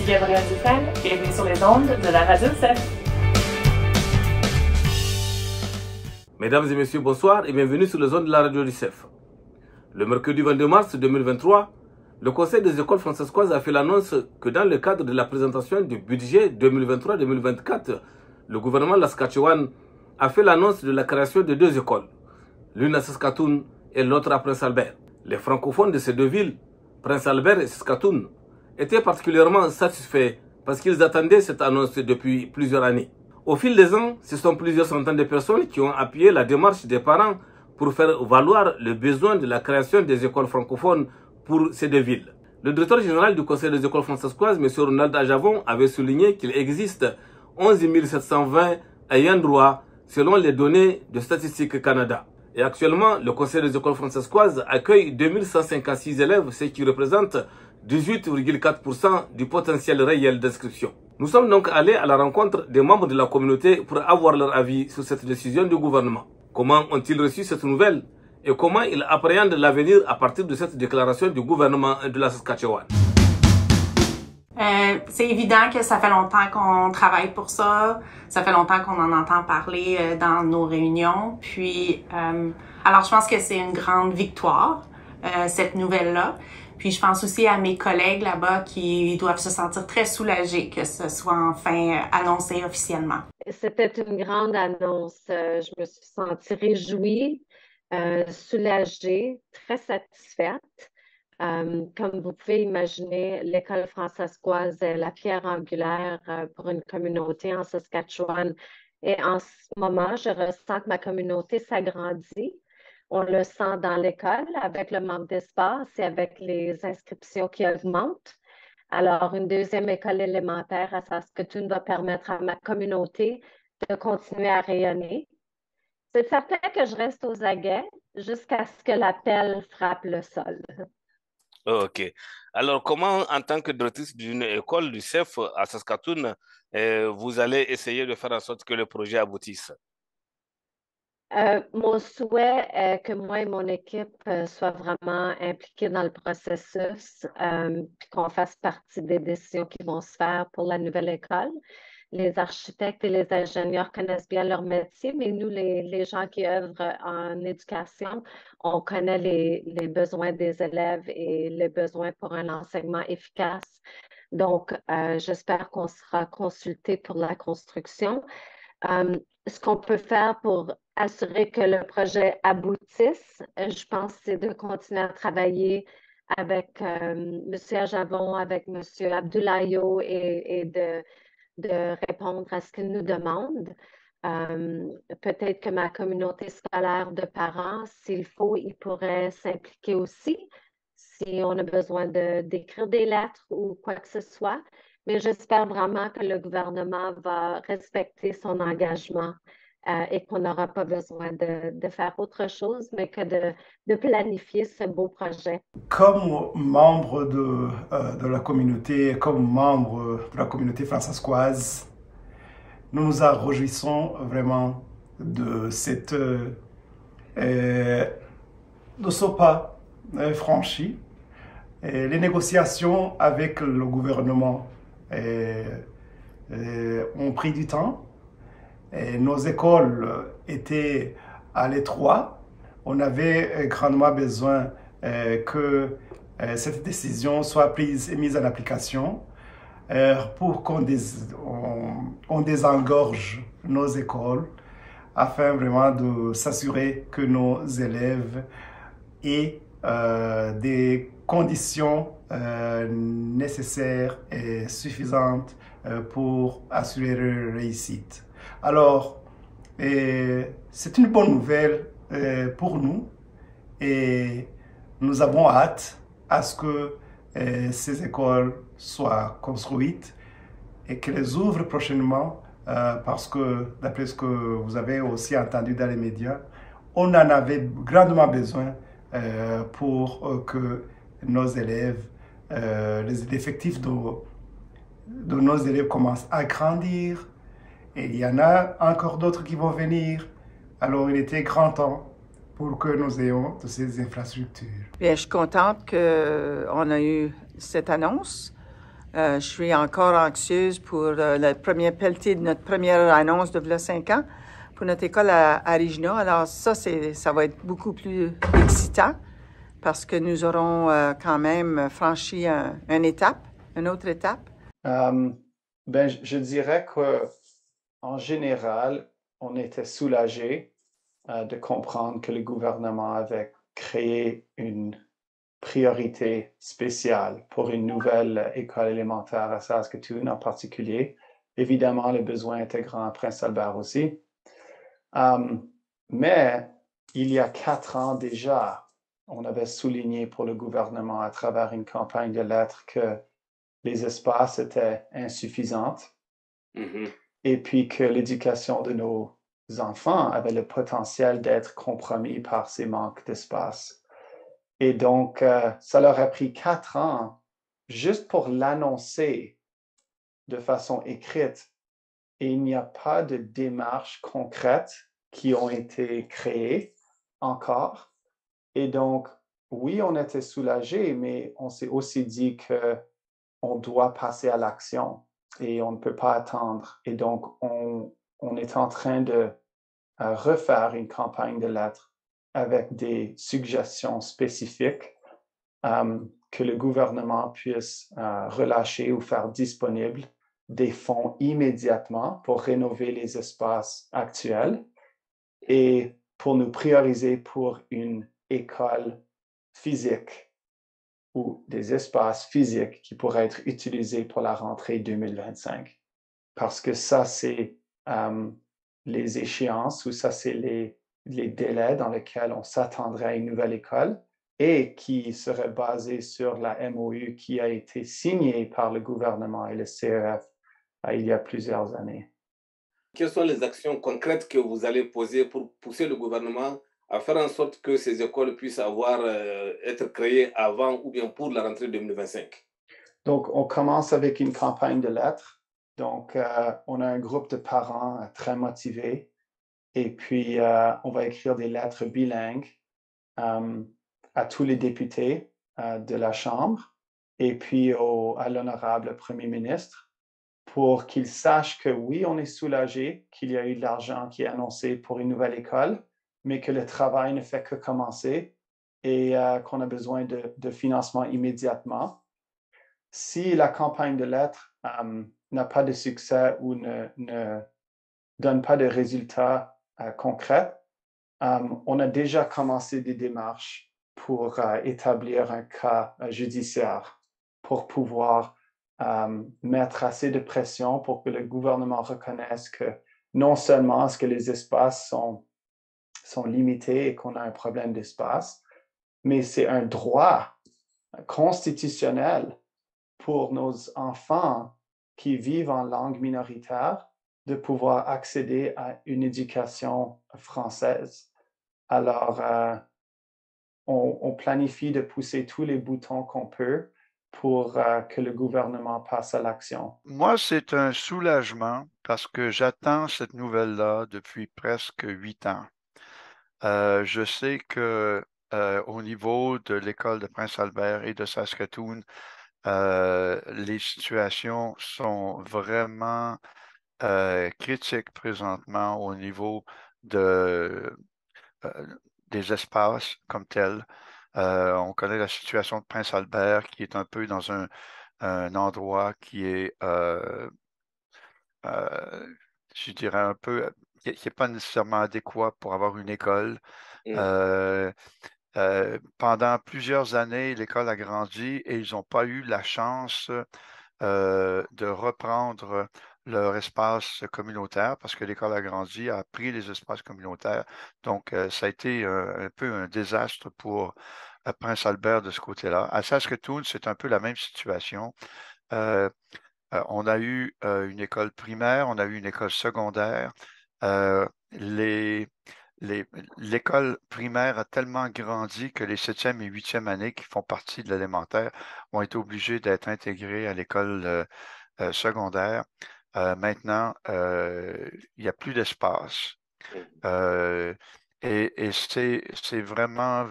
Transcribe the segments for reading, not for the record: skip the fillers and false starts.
suis Gabrielle Dufresne, bienvenue sur les ondes de la radio CEF. Mesdames et messieurs, bonsoir et bienvenue sur les ondes de la radio du CEF. Le mercredi 22 mars 2023, le Conseil des écoles francescoises a fait l'annonce que dans le cadre de la présentation du budget 2023-2024, le gouvernement de la Saskatchewan a fait l'annonce de la création de deux écoles, l'une à Saskatoon et l'autre à Prince Albert. Les francophones de ces deux villes, Prince Albert et Saskatoon, étaient particulièrement satisfaits parce qu'ils attendaient cette annonce depuis plusieurs années. Au fil des ans, ce sont plusieurs centaines de personnes qui ont appuyé la démarche des parents pour faire valoir le besoin de la création des écoles francophones pour ces deux villes. Le directeur général du Conseil des écoles francescoises, M. Ronald Ajavon, avait souligné qu'il existe 11 720 ayants droit selon les données de Statistique Canada. Et actuellement, le Conseil des écoles francescoises accueille 2156 élèves, ce qui représente 18,4% du potentiel réel d'inscription. Nous sommes donc allés à la rencontre des membres de la communauté pour avoir leur avis sur cette décision du gouvernement. Comment ont-ils reçu cette nouvelle et comment ils appréhendent l'avenir à partir de cette déclaration du gouvernement de la Saskatchewan? C'est évident que ça fait longtemps qu'on travaille pour ça. Ça fait longtemps qu'on en entend parler dans nos réunions. Puis, alors je pense que c'est une grande victoire, cette nouvelle-là. Puis je pense aussi à mes collègues là-bas qui doivent se sentir très soulagés que ce soit enfin annoncé officiellement. C'était une grande annonce. Je me suis sentie réjouie, soulagée, très satisfaite. Comme vous pouvez imaginer, l'école francescoise est la pierre angulaire pour une communauté en Saskatchewan. Et en ce moment, je ressens que ma communauté s'agrandit. On le sent dans l'école avec le manque d'espace et avec les inscriptions qui augmentent. Alors, une deuxième école élémentaire à Saskatoon va permettre à ma communauté de continuer à rayonner. C'est certain que je reste aux aguets jusqu'à ce que l'appel frappe le sol. Ok. Alors, comment, en tant que directrice d'une école du CEF à Saskatoon, vous allez essayer de faire en sorte que le projet aboutisse? Mon souhait est que moi et mon équipe soient vraiment impliqués dans le processus, puis qu'on fasse partie des décisions qui vont se faire pour la nouvelle école. Les architectes et les ingénieurs connaissent bien leur métier, mais nous, les gens qui œuvrent en éducation, on connaît les besoins des élèves et les besoins pour un enseignement efficace. Donc, j'espère qu'on sera consulté pour la construction. Ce qu'on peut faire pour assurer que le projet aboutisse, je pense, c'est de continuer à travailler avec M. Ajavon, avec M. Abdoulayo et de répondre à ce qu'ils nous demandent. Peut-être que ma communauté scolaire de parents, s'il faut, ils pourraient s'impliquer aussi si on a besoin d'écrire des lettres ou quoi que ce soit. Mais j'espère vraiment que le gouvernement va respecter son engagement et qu'on n'aura pas besoin de faire autre chose, mais que de planifier ce beau projet. Comme membre de la communauté, comme membre de la communauté francescoise, nous nous réjouissons vraiment de ce pas franchi. Et les négociations avec le gouvernement ont pris du temps. Et nos écoles étaient à l'étroit. On avait grandement besoin que cette décision soit prise et mise en application pour qu'on désengorge nos écoles afin vraiment de s'assurer que nos élèves aient des conditions nécessaires et suffisantes pour assurer leur réussite. Alors, c'est une bonne nouvelle pour nous et nous avons hâte à ce que ces écoles soient construites et qu'elles ouvrent prochainement parce que, d'après ce que vous avez aussi entendu dans les médias, on en avait grandement besoin pour que nos élèves, les effectifs de nos élèves commencent à grandir. Et il y en a encore d'autres qui vont venir. Alors, il était grand temps pour que nous ayons de ces infrastructures. Bien, je suis contente qu'on a eu cette annonce. Je suis encore anxieuse pour le premier pelleté de notre première annonce de v'là 5 ans pour notre école à Regina. Alors ça va être beaucoup plus excitant parce que nous aurons quand même franchi une autre étape. Je dirais qu'en général, on était soulagés de comprendre que le gouvernement avait créé une priorité spéciale pour une nouvelle école élémentaire à Saskatoon en particulier. Évidemment, le besoin était grand à Prince-Albert aussi. Mais il y a 4 ans déjà, on avait souligné pour le gouvernement à travers une campagne de lettres que les espaces étaient insuffisants et puis que l'éducation de nos enfants avait le potentiel d'être compromis par ces manques d'espace. Et donc, ça leur a pris 4 ans juste pour l'annoncer de façon écrite. Et il n'y a pas de démarches concrètes qui ont été créées encore. Et donc, oui, on était soulagés, mais on s'est aussi dit qu'on doit passer à l'action et on ne peut pas attendre. Et donc, on est en train de refaire une campagne de lettres avec des suggestions spécifiques que le gouvernement puisse relâcher ou faire disponibles des fonds immédiatement pour rénover les espaces actuels et pour nous prioriser pour une école physique ou des espaces physiques qui pourraient être utilisés pour la rentrée 2025. Parce que ça, c'est les échéances ou ça, c'est les délais dans lesquels on s'attendrait à une nouvelle école et qui serait basé sur la MOU qui a été signée par le gouvernement et le CEF il y a plusieurs années. Quelles sont les actions concrètes que vous allez poser pour pousser le gouvernement à faire en sorte que ces écoles puissent être créées avant ou bien pour la rentrée 2025? Donc, on commence avec une campagne de lettres. Donc, on a un groupe de parents très motivés et puis on va écrire des lettres bilingues à tous les députés de la Chambre et puis à l'honorable Premier ministre pour qu'ils sachent que oui, on est soulagé qu'il y a eu de l'argent qui est annoncé pour une nouvelle école, mais que le travail ne fait que commencer et qu'on a besoin de financement immédiatement. Si la campagne de lettres n'a pas de succès ou ne donne pas de résultats concrets, on a déjà commencé des démarches pour établir un cas judiciaire pour pouvoir mettre assez de pression pour que le gouvernement reconnaisse que non seulement est-ce que les espaces sont limités et qu'on a un problème d'espace, mais c'est un droit constitutionnel pour nos enfants qui vivent en langue minoritaire de pouvoir accéder à une éducation française. Alors, on planifie de pousser tous les boutons qu'on peut pour que le gouvernement passe à l'action. Moi, c'est un soulagement parce que j'attends cette nouvelle-là depuis presque 8 ans. Je sais que au niveau de l'école de Prince-Albert et de Saskatoon, les situations sont vraiment critiques présentement au niveau de, des espaces comme tels. On connaît la situation de Prince-Albert qui est un peu dans un endroit qui est, je dirais un peu, qui n'est pas nécessairement adéquat pour avoir une école. Pendant plusieurs années, l'école a grandi et ils n'ont pas eu la chance de reprendre leur espace communautaire parce que l'école a grandi, a pris les espaces communautaires. Donc, ça a été un peu un désastre pour Prince-Albert de ce côté-là. À Saskatoon, c'est un peu la même situation. On a eu une école primaire, on a eu une école secondaire. L'école primaire a tellement grandi que les 7e et 8e années qui font partie de l'élémentaire ont été obligées d'être intégrées à l'école secondaire. Maintenant, il n'y a plus d'espace. Et c'est vraiment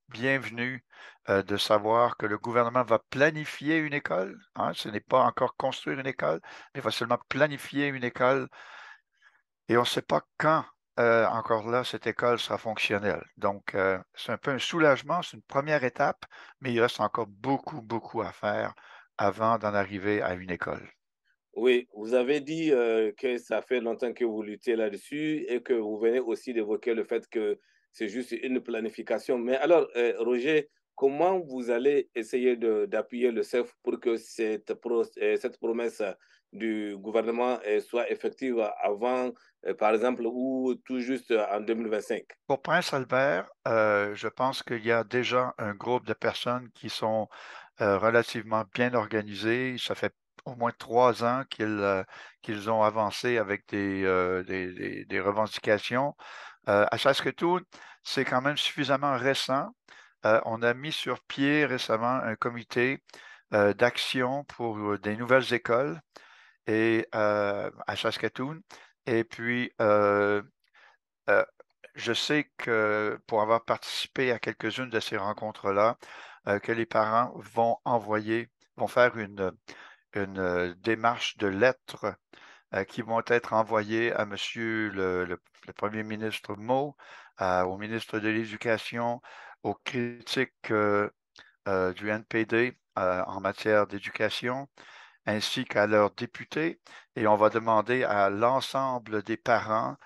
bienvenu de savoir que le gouvernement va planifier une école. Hein, ce n'est pas encore construire une école, mais va seulement planifier une école. Et on ne sait pas quand, encore là, cette école sera fonctionnelle. Donc, c'est un peu un soulagement, c'est une première étape, mais il reste encore beaucoup, beaucoup à faire avant d'en arriver à une école. Oui, vous avez dit que ça fait longtemps que vous luttez là-dessus et que vous venez aussi d'évoquer le fait que c'est juste une planification. Mais alors, Roger, comment vous allez essayer d'appuyer le CEF pour que cette promesse du gouvernement soit effective avant, par exemple, ou tout juste en 2025? Pour Prince Albert, je pense qu'il y a déjà un groupe de personnes qui sont relativement bien organisées. Ça fait au moins 3 ans qu'ils ont avancé avec des revendications. À Saskatoon, c'est quand même suffisamment récent. On a mis sur pied récemment un comité d'action pour des nouvelles écoles à Saskatoon. Et puis, je sais que pour avoir participé à quelques-unes de ces rencontres-là, que les parents vont faire une démarche de lettres qui vont être envoyées à Monsieur le Premier ministre Moe, au ministre de l'Éducation, aux critiques du NPD en matière d'éducation, ainsi qu'à leurs députés. Et on va demander à l'ensemble des parents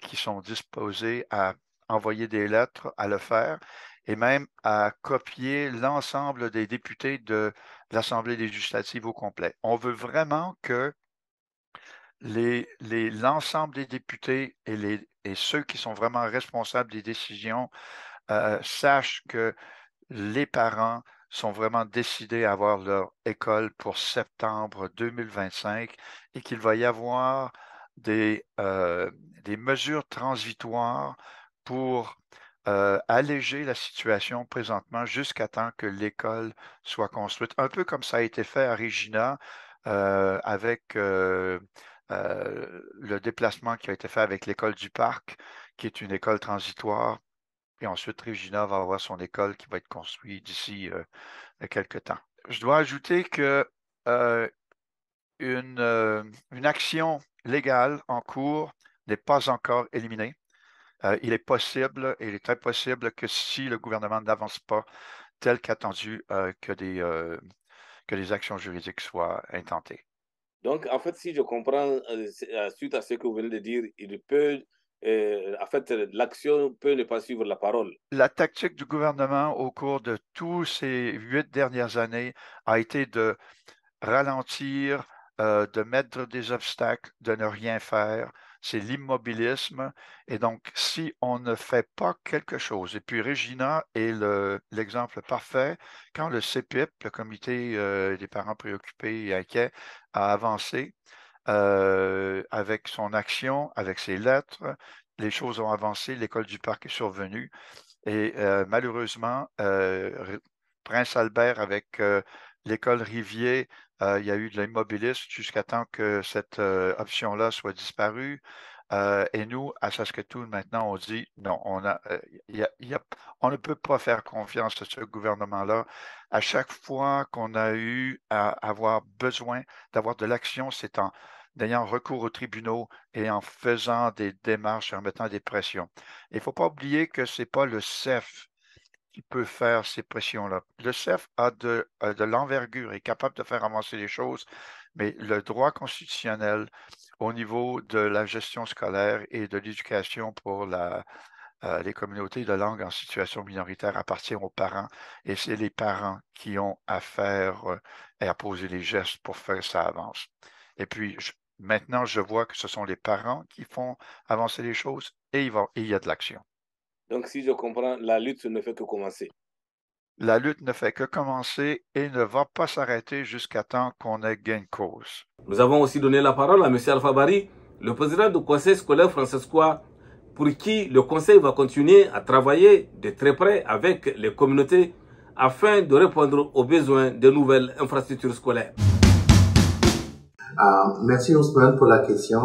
qui sont disposés à envoyer des lettres à le faire et même à copier l'ensemble des députés de l'Assemblée législative au complet. On veut vraiment que l'ensemble des députés et ceux qui sont vraiment responsables des décisions sachent que les parents sont vraiment décidés à avoir leur école pour septembre 2025 et qu'il va y avoir des mesures transitoires pour alléger la situation présentement jusqu'à temps que l'école soit construite. Un peu comme ça a été fait à Regina avec le déplacement qui a été fait avec l'école du parc, qui est une école transitoire. Et ensuite, Regina va avoir son école qui va être construite d'ici quelques temps. Je dois ajouter que une action légale en cours n'est pas encore éliminée. Il est possible, et il est très possible que si le gouvernement n'avance pas tel qu'attendu, que des actions juridiques soient intentées. Donc, en fait, si je comprends, suite à ce que vous venez de dire, en fait, l'action peut ne pas suivre la parole. La tactique du gouvernement au cours de tous ces 8 dernières années a été de ralentir, de mettre des obstacles, de ne rien faire. C'est l'immobilisme. Et donc, si on ne fait pas quelque chose, et puis Regina est l'exemple parfait, quand le CPIP, le comité des parents préoccupés et inquiets, a avancé avec son action, avec ses lettres, les choses ont avancé, l'école du parc est survenue. Et malheureusement, Prince Albert avec l'école Rivier, il y a eu de l'immobilisme jusqu'à temps que cette option-là soit disparue. Et nous, à Saskatoon, maintenant, on dit non, on ne peut pas faire confiance à ce gouvernement-là. À chaque fois qu'on a eu à avoir besoin d'avoir de l'action, c'est en ayant recours aux tribunaux et en faisant des démarches et en mettant des pressions. Il ne faut pas oublier que ce n'est pas le CEF qui peut faire ces pressions-là. Le CEF a de l'envergure, est capable de faire avancer les choses, mais le droit constitutionnel au niveau de la gestion scolaire et de l'éducation pour les communautés de langue en situation minoritaire appartient aux parents et c'est les parents qui ont à faire et à poser les gestes pour faire que ça avance. Et puis, maintenant, je vois que ce sont les parents qui font avancer les choses et il y a de l'action. Donc, si je comprends, la lutte ne fait que commencer. La lutte ne fait que commencer et ne va pas s'arrêter jusqu'à temps qu'on ait gain de cause. Nous avons aussi donné la parole à M. Alpha Barry, le président du conseil scolaire francescois, pour qui le conseil va continuer à travailler de très près avec les communautés afin de répondre aux besoins de nouvelles infrastructures scolaires. Merci Ousmane pour la question.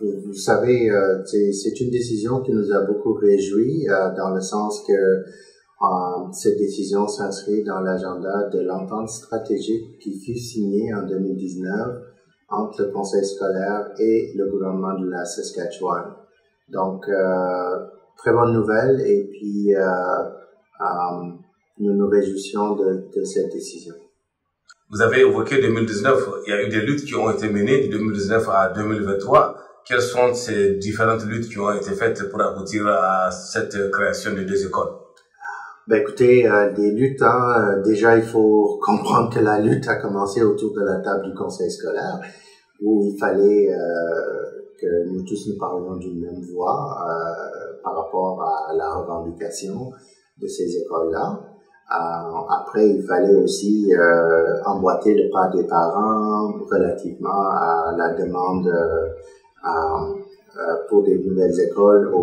Vous savez, c'est une décision qui nous a beaucoup réjouis dans le sens que Cette décision s'inscrit dans l'agenda de l'entente stratégique qui fut signée en 2019 entre le conseil scolaire et le gouvernement de la Saskatchewan. Donc, très bonne nouvelle et puis nous nous réjouissons de cette décision. Vous avez évoqué 2019, il y a eu des luttes qui ont été menées de 2019 à 2023. Quelles sont ces différentes luttes qui ont été faites pour aboutir à cette création de 2 écoles? Ben écoutez, des luttes, déjà il faut comprendre que la lutte a commencé autour de la table du conseil scolaire où il fallait que nous tous nous parlions d'une même voix par rapport à la revendication de ces écoles-là. Après, il fallait aussi emboîter le pas des parents relativement à la demande pour des nouvelles écoles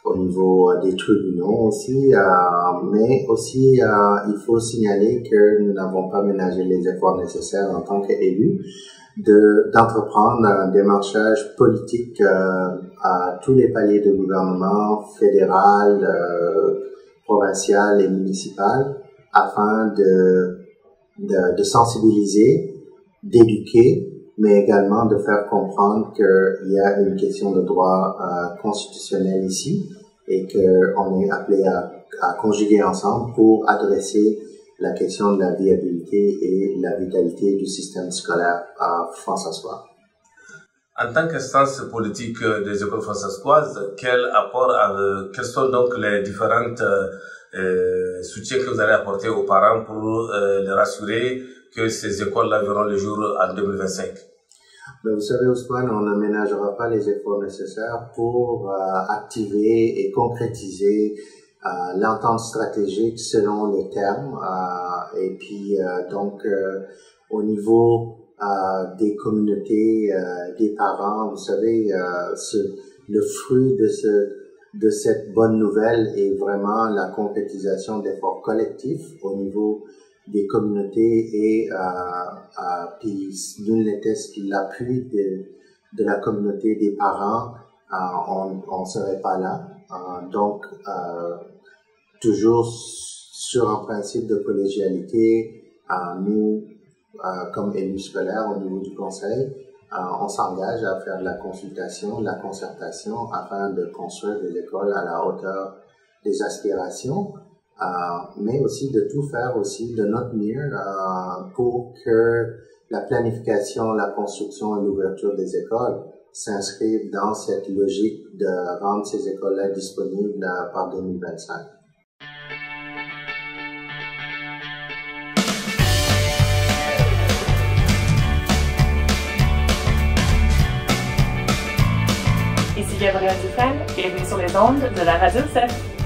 au niveau des tribunaux aussi, mais aussi il faut signaler que nous n'avons pas ménagé les efforts nécessaires en tant qu'élus d'entreprendre un démarchage politique à tous les paliers de gouvernement, fédéral, provincial et municipal, afin de sensibiliser, d'éduquer, mais également de faire comprendre qu'il y a une question de droit constitutionnel ici et qu'on est appelé à conjuguer ensemble pour adresser la question de la viabilité et la vitalité du système scolaire françaiscois. En tant qu'instance politique des écoles françaisoises, quels sont donc les différentes soutiens que vous allez apporter aux parents pour les rassurer que ces écoles-là verront le jour en 2025? Ben, vous savez, Ousmane, on ne ménagera pas les efforts nécessaires pour activer et concrétiser l'entente stratégique selon les termes. Et puis, donc, au niveau des communautés, des parents, vous savez, le fruit de cette bonne nouvelle est vraiment la concrétisation d'efforts collectifs au niveau des communautés et puis nul n'était l'appui de la communauté des parents, on serait pas là. Donc toujours sur un principe de collégialité, nous comme élus scolaires au niveau du conseil, on s'engage à faire de la consultation, de la concertation afin de construire des écoles à la hauteur des aspirations. Mais aussi de tout faire aussi de notre mieux pour que la planification, la construction et l'ouverture des écoles s'inscrivent dans cette logique de rendre ces écoles-là disponibles par 2025. Ici Gabrielle Dufresne, bienvenue sur les ondes de la Radio CEF.